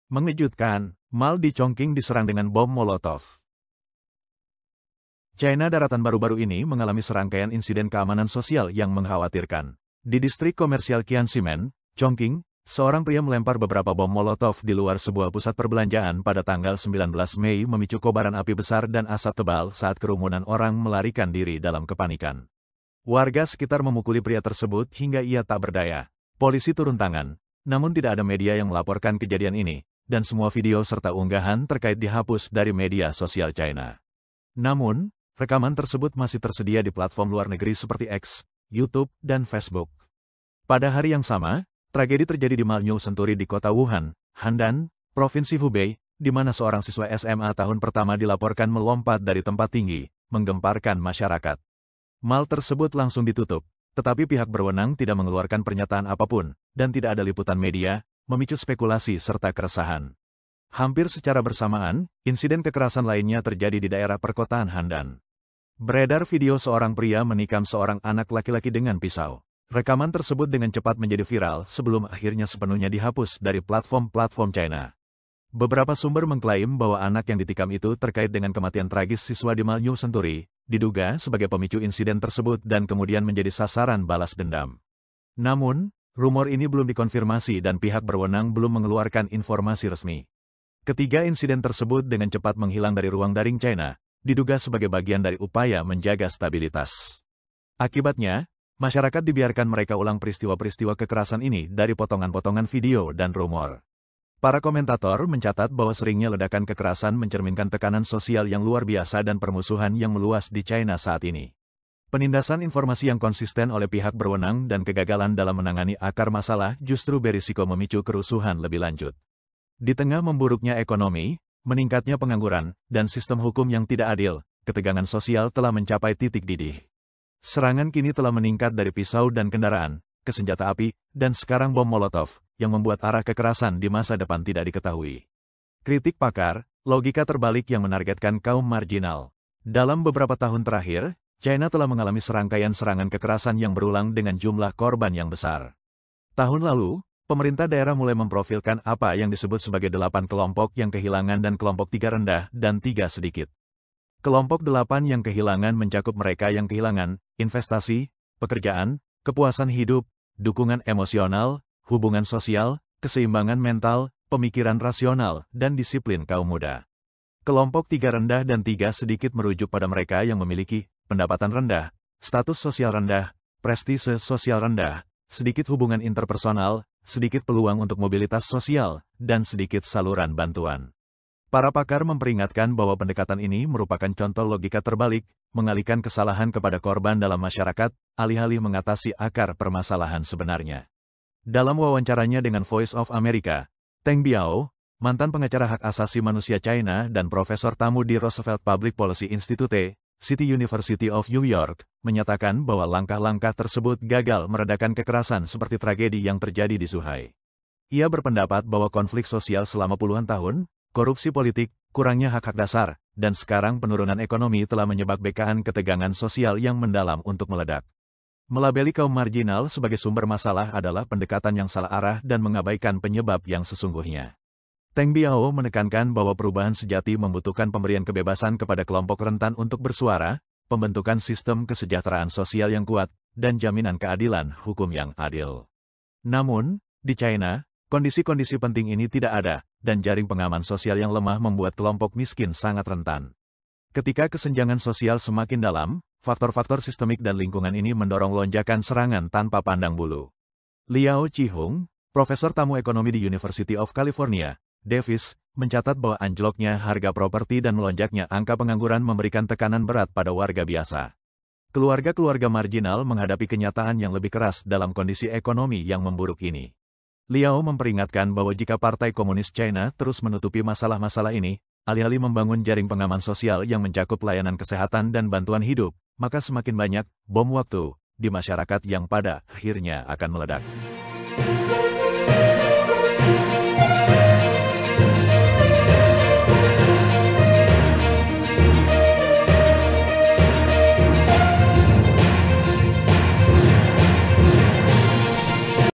Mengejutkan, mal di Chongqing diserang dengan bom Molotov. China daratan baru-baru ini mengalami serangkaian insiden keamanan sosial yang mengkhawatirkan. Di distrik komersial Qianximen, Chongqing, seorang pria melempar beberapa bom Molotov di luar sebuah pusat perbelanjaan pada tanggal 19 Mei memicu kobaran api besar dan asap tebal saat kerumunan orang melarikan diri dalam kepanikan. Warga sekitar memukuli pria tersebut hingga ia tak berdaya. Polisi turun tangan, namun tidak ada media yang melaporkan kejadian ini, dan semua video serta unggahan terkait dihapus dari media sosial China. Namun, rekaman tersebut masih tersedia di platform luar negeri seperti X, YouTube, dan Facebook. Pada hari yang sama, tragedi terjadi di Mall New Century di kota Wuhan, Handan, Provinsi Hubei, di mana seorang siswa SMA tahun pertama dilaporkan melompat dari tempat tinggi, menggemparkan masyarakat. Mall tersebut langsung ditutup, tetapi pihak berwenang tidak mengeluarkan pernyataan apapun, dan tidak ada liputan media, memicu spekulasi serta keresahan. Hampir secara bersamaan, insiden kekerasan lainnya terjadi di daerah perkotaan Handan. Beredar video seorang pria menikam seorang anak laki-laki dengan pisau. Rekaman tersebut dengan cepat menjadi viral sebelum akhirnya sepenuhnya dihapus dari platform-platform China. Beberapa sumber mengklaim bahwa anak yang ditikam itu terkait dengan kematian tragis siswa di Mall New Century, diduga sebagai pemicu insiden tersebut dan kemudian menjadi sasaran balas dendam. Namun, rumor ini belum dikonfirmasi dan pihak berwenang belum mengeluarkan informasi resmi. Ketiga insiden tersebut dengan cepat menghilang dari ruang daring China, diduga sebagai bagian dari upaya menjaga stabilitas. Akibatnya, masyarakat dibiarkan mereka ulang peristiwa-peristiwa kekerasan ini dari potongan-potongan video dan rumor. Para komentator mencatat bahwa seringnya ledakan kekerasan mencerminkan tekanan sosial yang luar biasa dan permusuhan yang meluas di China saat ini. Penindasan informasi yang konsisten oleh pihak berwenang dan kegagalan dalam menangani akar masalah justru berisiko memicu kerusuhan lebih lanjut. Di tengah memburuknya ekonomi, meningkatnya pengangguran, dan sistem hukum yang tidak adil, ketegangan sosial telah mencapai titik didih. Serangan kini telah meningkat dari pisau dan kendaraan, ke senjata api, dan sekarang bom Molotov, yang membuat arah kekerasan di masa depan tidak diketahui. Kritik pakar, logika terbalik yang menargetkan kaum marginal. Dalam beberapa tahun terakhir, China telah mengalami serangkaian serangan kekerasan yang berulang dengan jumlah korban yang besar. Tahun lalu, pemerintah daerah mulai memprofilkan apa yang disebut sebagai 8 kelompok yang kehilangan dan kelompok 3 rendah dan 3 sedikit. Kelompok 8 yang kehilangan mencakup mereka yang kehilangan investasi, pekerjaan, kepuasan hidup, dukungan emosional, hubungan sosial, keseimbangan mental, pemikiran rasional, dan disiplin kaum muda. Kelompok 3 rendah dan 3 sedikit merujuk pada mereka yang memiliki pendapatan rendah, status sosial rendah, prestise sosial rendah, sedikit hubungan interpersonal, sedikit peluang untuk mobilitas sosial, dan sedikit saluran bantuan. Para pakar memperingatkan bahwa pendekatan ini merupakan contoh logika terbalik, mengalihkan kesalahan kepada korban dalam masyarakat, alih-alih mengatasi akar permasalahan sebenarnya. Dalam wawancaranya dengan Voice of America, Teng Biao, mantan pengacara hak asasi manusia China dan profesor tamu di Roosevelt Public Policy Institute, City University of New York, menyatakan bahwa langkah-langkah tersebut gagal meredakan kekerasan seperti tragedi yang terjadi di Zhuhai. Ia berpendapat bahwa konflik sosial selama puluhan tahun, korupsi politik, kurangnya hak-hak dasar, dan sekarang penurunan ekonomi telah menyebabkan ketegangan sosial yang mendalam untuk meledak. Melabeli kaum marginal sebagai sumber masalah adalah pendekatan yang salah arah dan mengabaikan penyebab yang sesungguhnya. Teng Biao menekankan bahwa perubahan sejati membutuhkan pemberian kebebasan kepada kelompok rentan untuk bersuara, pembentukan sistem kesejahteraan sosial yang kuat, dan jaminan keadilan hukum yang adil. Namun, di China, kondisi-kondisi penting ini tidak ada, dan jaring pengaman sosial yang lemah membuat kelompok miskin sangat rentan. Ketika kesenjangan sosial semakin dalam, faktor-faktor sistemik dan lingkungan ini mendorong lonjakan serangan tanpa pandang bulu. Liao Qihong, profesor tamu ekonomi di University of California, Davis, mencatat bahwa anjloknya harga properti dan melonjaknya angka pengangguran memberikan tekanan berat pada warga biasa. Keluarga-keluarga marginal menghadapi kenyataan yang lebih keras dalam kondisi ekonomi yang memburuk ini. Liao memperingatkan bahwa jika Partai Komunis China terus menutupi masalah-masalah ini, alih-alih membangun jaring pengaman sosial yang mencakup layanan kesehatan dan bantuan hidup, maka semakin banyak bom waktu di masyarakat yang pada akhirnya akan meledak.